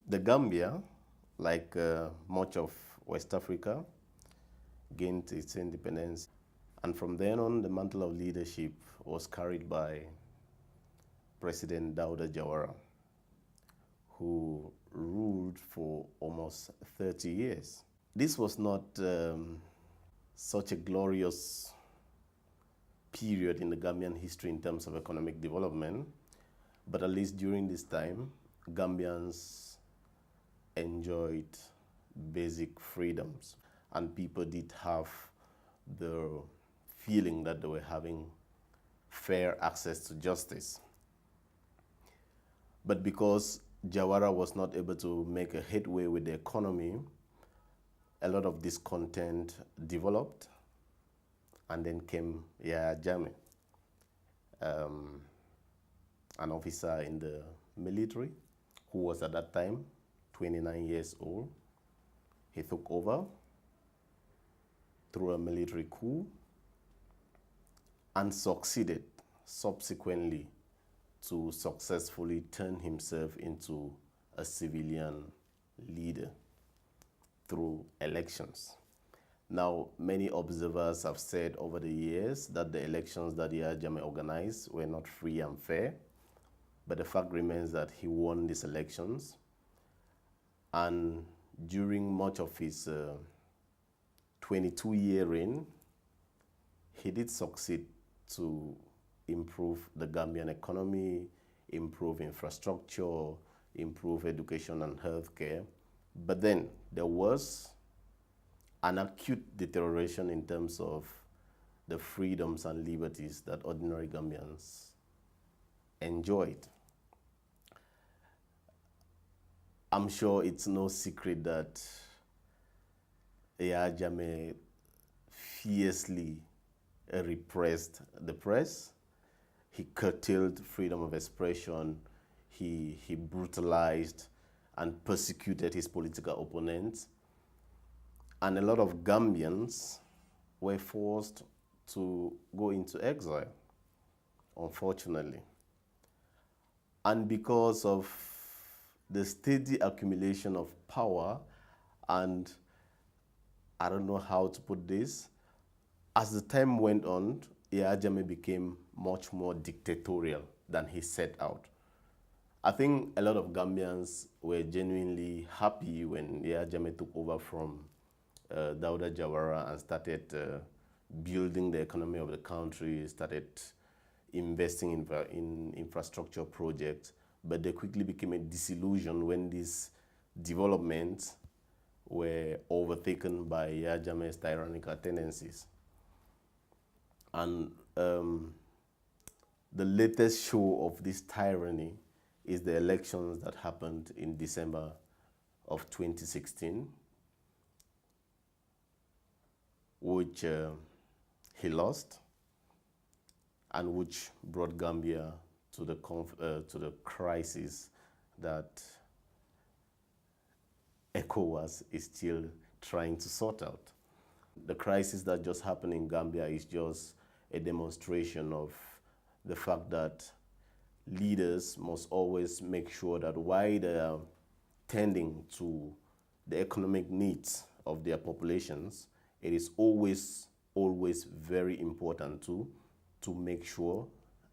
The Gambia, like much of West Africa, gained its independence. And from then on, the mantle of leadership was carried by President Dawda Jawara, who ruled for almost 30 years. This was not such a glorious period in the Gambian history in terms of economic development, but at least during this time, Gambians enjoyed basic freedoms, and people did have the feeling that they were having fair access to justice. But because Jawara was not able to make a headway with the economy, a lot of discontent developed, and then came Yahya Jammeh, an officer in the military who was at that time 29 years old. He took over through a military coup and succeeded subsequently to successfully turn himself into a civilian leader through elections. Now, many observers have said over the years that the elections that Yahya Jammeh organized were not free and fair, but the fact remains that he won these elections, and during much of his 22-year reign, he did succeed to improve the Gambian economy, improve infrastructure, improve education and healthcare. But then there was an acute deterioration in terms of the freedoms and liberties that ordinary Gambians enjoyed. I'm sure it's no secret that Yahya Jammeh fiercely repressed the press. He curtailed freedom of expression. He brutalized and persecuted his political opponents. And a lot of Gambians were forced to go into exile, unfortunately. And because of the steady accumulation of power, and I don't know how to put this, as the time went on, Yahya Jammeh became much more dictatorial than he set out. I think a lot of Gambians were genuinely happy when Yahya Jammeh took over from Dawda Jawara and started building the economy of the country, started investing in infrastructure projects, but they quickly became a disillusion when these developments were overtaken by Yahya Jammeh's tyrannical tendencies. And the latest show of this tyranny is the elections that happened in December of 2016, which he lost, and which brought Gambia to the crisis that ECOWAS is still trying to sort out. The crisis that just happened in Gambia is just a demonstration of the fact that leaders must always make sure that while they are tending to the economic needs of their populations, it is always very important to make sure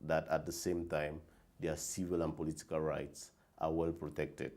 that at the same time their civil and political rights are well protected.